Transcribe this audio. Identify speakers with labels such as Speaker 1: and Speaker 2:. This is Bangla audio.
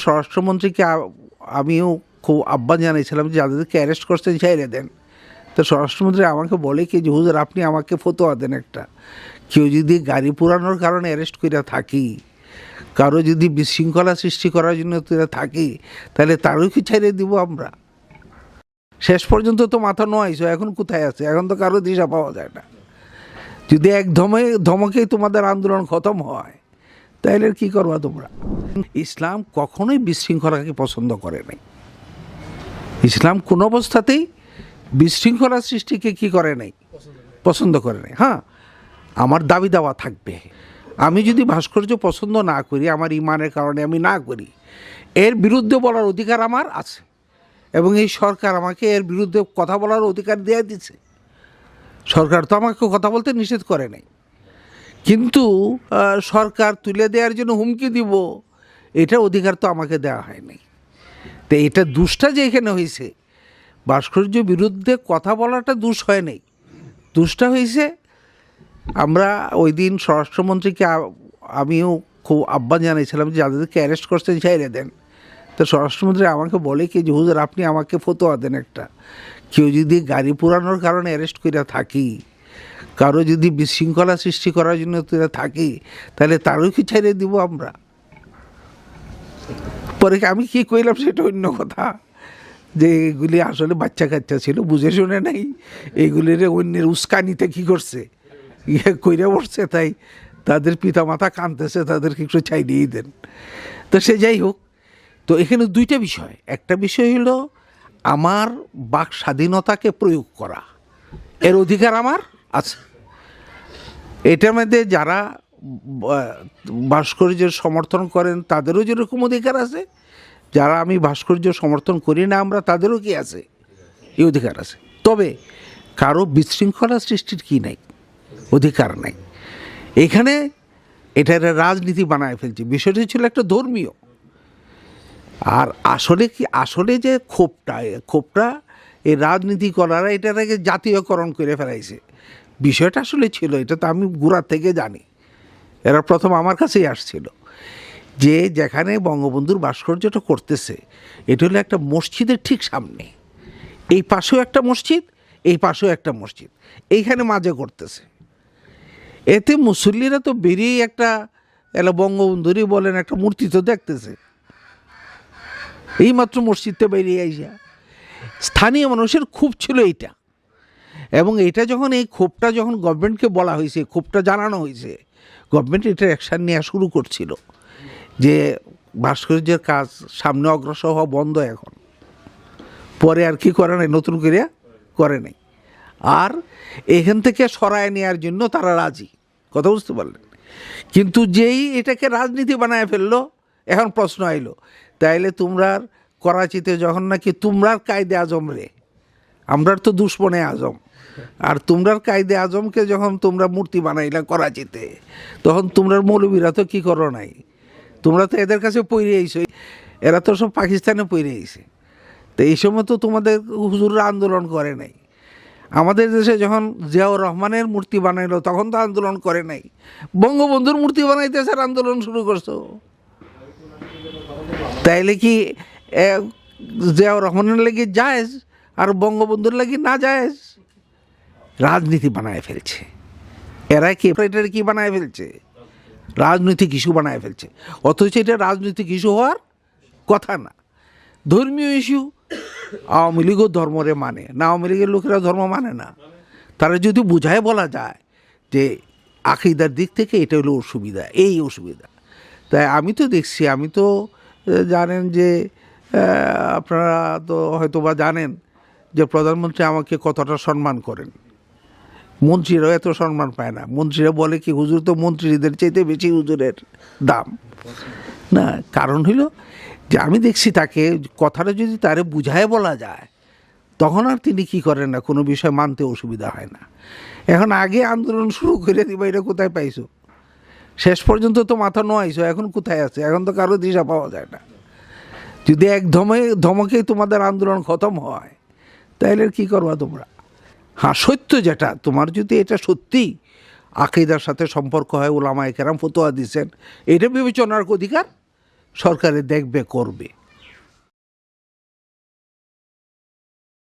Speaker 1: স্বরাষ্ট্রমন্ত্রীকে আমিও খুব আহ্বান জানিয়েছিলাম যে যাদেরকে অ্যারেস্ট করতে ছেড়ে দেন। তো স্বরাষ্ট্রমন্ত্রী আমাকে বলে কি যে হুজুর আপনি আমাকে ফতোয়া দেন একটা, কেউ যদি গাড়ি পোড়ানোর কারণে অ্যারেস্ট করে থাকি, কারো যদি বিশৃঙ্খলা সৃষ্টি করার জন্য থাকি, তাহলে তারও কি ছেড়ে দিব আমরা? শেষ পর্যন্ত তো মাথা নোয়াইছো, এখন কোথায় আছে? এখন তো কারো দিশা পাওয়া যায় না। যদি এক ধমকেই তোমাদের আন্দোলন খতম হয়, তাহলে কি করবা তোমরা? ইসলাম কখনোই বিশৃঙ্খলাকে পছন্দ করে নাই। ইসলাম কোনো অবস্থাতেই বিশৃঙ্খলা সৃষ্টিকে কি করে নাই, পছন্দ করে নাই। হ্যাঁ, আমার দাবি দাওয়া থাকবে। আমি যদি ভাস্কর্য পছন্দ না করি, আমার ইমানের কারণে আমি না করি, এর বিরুদ্ধে বলার অধিকার আমার আছে, এবং এই সরকার আমাকে এর বিরুদ্ধে কথা বলার অধিকার দিয়ে দিচ্ছে। সরকার তো আমাকে কথা বলতে নিষেধ করে নাই, কিন্তু সরকার তুলে দেওয়ার জন্য হুমকি দিব, এটা অধিকার তো আমাকে দেওয়া হয়নি। তো এটা দুষ্টা যে এখানে হয়েছে, ভাস্কর্য বিরুদ্ধে কথা বলাটা দোষ হয় নাই, দোষটা হয়েছে আমরা ওই দিন স্বরাষ্ট্রমন্ত্রীকে আমিও খুব আহ্বান জানিয়েছিলাম যে যাদেরকে অ্যারেস্ট করতে ছেড়ে দেন। তো স্বরাষ্ট্রমন্ত্রী আমাকে বলে কি যে হুজুর আপনি আমাকে ফতোয়া দেন একটা, কেউ যদি গাড়ি পোড়ানোর কারণে অ্যারেস্ট করে থাকি, কারো যদি বিশৃঙ্খলা সৃষ্টি করার জন্য থাকি, তাহলে তারও কি ছেড়ে দিব আমরা? পরে আমি কি কইলাম সেটা অন্য কথা, যে এগুলি আসলে বাচ্চা কাচ্চা ছিল, বুঝে শুনে নাই, এইগুলির অন্যের উস্কানিতে কী করছে, কইরা বসছে, তাই তাদের পিতামাতা কাঁদতেছে, তাদেরকে একটু ছাই দিয়ে দেন। তো সে যাই হোক, তো এখানে দুইটা বিষয়। একটা বিষয় হলো আমার বাক স্বাধীনতাকে প্রয়োগ করা, এর অধিকার আমার আছে। এটার মধ্যে যারা ভাস্কর্যের সমর্থন করেন তাদেরও যেরকম অধিকার আছে, যারা আমি ভাস্কর্য সমর্থন করি না আমরা, তাদেরও কি আছে, এই অধিকার আছে। তবে কারো বিশৃঙ্খলা সৃষ্টির কি নাই, অধিকার নাই। এখানে এটা রাজনীতি বানায় ফেলছে। বিষয়টি ছিল একটা ধর্মীয়, আর আসলে যে ক্ষোভটা এই রাজনীতি করারা এটাকে জাতীয়করণ করে ফেলাইছে। বিষয়টা আসলে ছিল, এটা তো আমি গোড়া থেকে জানি, এরা প্রথম আমার কাছেই আসছিল, যে যেখানে বঙ্গবন্ধুর ভাস্কর্যটা করতেছে, এটা হলো একটা মসজিদের ঠিক সামনে, এই পাশেও একটা মসজিদ, এই পাশেও একটা মসজিদ, এইখানে মাঝে করতেছে। এতে মুসল্লিরা তো বেরিয়েই একটা বঙ্গবন্ধুরই বলেন একটা মূর্তি তো দেখতেছে, এইমাত্র মসজিদটা বেরিয়ে আইসা। স্থানীয় মানুষের ক্ষোভ ছিল এইটা, এবং এইটা যখন এই ক্ষোভটা যখন গভর্নমেন্টকে বলা হয়েছে, ক্ষোভটা জানানো হয়েছে, গভর্নমেন্ট এটা অ্যাকশান নেওয়া শুরু করছিল যে ভাস্কর্যের কাজ সামনে অগ্রসর হওয়া বন্ধ। এখন পরে আর কি করে নাই, নতুন করে করে নাই, আর এখান থেকে সরায় নেওয়ার জন্য তারা রাজি, কথা বুঝতে পারলেন? কিন্তু যেই এটাকে রাজনীতি বানায় ফেললো, এখন প্রশ্ন আইলো, তাইলে তোমরা করাচিতে যখন নাকি তোমরার কায়দে আজম রে, আমরার তো দুশ্মনে আজম, আর তোমরার কায়দে আজমকে যখন তোমরা মূর্তি বানাইলা করাচিতে, তখন তোমরার মৌলবীরা তো কী করো নাই, তোমরা তো এদের কাছে পইরে আইছো, এরা তো সব পাকিস্তানে পইরে আইছে। তো এই সময় তো তোমাদের হুজুররা আন্দোলন করে নাই। আমাদের দেশে যখন জিয়াউর রহমানের মূর্তি বানাইলো, তখন তো আন্দোলন করে নাই। বঙ্গবন্ধুর মূর্তি বানাইতে স্যার আন্দোলন শুরু করছো, তাইলে কি জিয়াউর রহমানের লাগি জায়েজ আর বঙ্গবন্ধুর লাগি না জায়েজ? রাজনীতি বানায় ফেলছে এরা, কি এটার কি বানায় ফেলছে, রাজনৈতিক ইস্যু বানায় ফেলছে, অথচ এটা রাজনৈতিক ইস্যু হওয়ার কথা না, ধর্মীয় ইস্যু। আওয়ামী লীগও ধর্মরে মানে না, আওয়ামী লীগের লোকেরা ধর্ম মানে না। তারা যদি বুঝায় বলা যায় যে আকিদার দিক থেকে এটা হলো অসুবিধা, এই অসুবিধা। তাই আমি তো দেখছি, আমি তো জানেন যে আপনারা তো হয়তো বা জানেন যে প্রধানমন্ত্রী আমাকে কতটা সম্মান করেন, মন্ত্রীরাও এত সম্মান পায় না। মন্ত্রীরা বলে কি হুজুর তো মন্ত্রীদের চাইতে বেশি হুজুরের দাম না। কারণ হইল যে আমি দেখছি তাকে কথাটা যদি তারে বুঝায় বলা যায়, তখন আর তিনি কি করেন না, কোনো বিষয় মানতে অসুবিধা হয় না। এখন আগে আন্দোলন শুরু করে দিবা, এটা কোথায় পাইছো? শেষ পর্যন্ত তো মাথা নোয়াইছো, এখন কোথায় আছে? এখন তো কারো দিশা পাওয়া যায় না। যদি এক ধমকেই তোমাদের আন্দোলন খতম হয়, তাহলে কি করবা তোমরা? হ্যাঁ, সত্য যেটা, তোমার যদি এটা সত্যি আকিদার সাথে সম্পর্ক হয়, ওলামায়ে কেরাম ফতোয়া দিচ্ছেন, এটা বিবেচনার অধিকার সরকারে দেখবে করবে।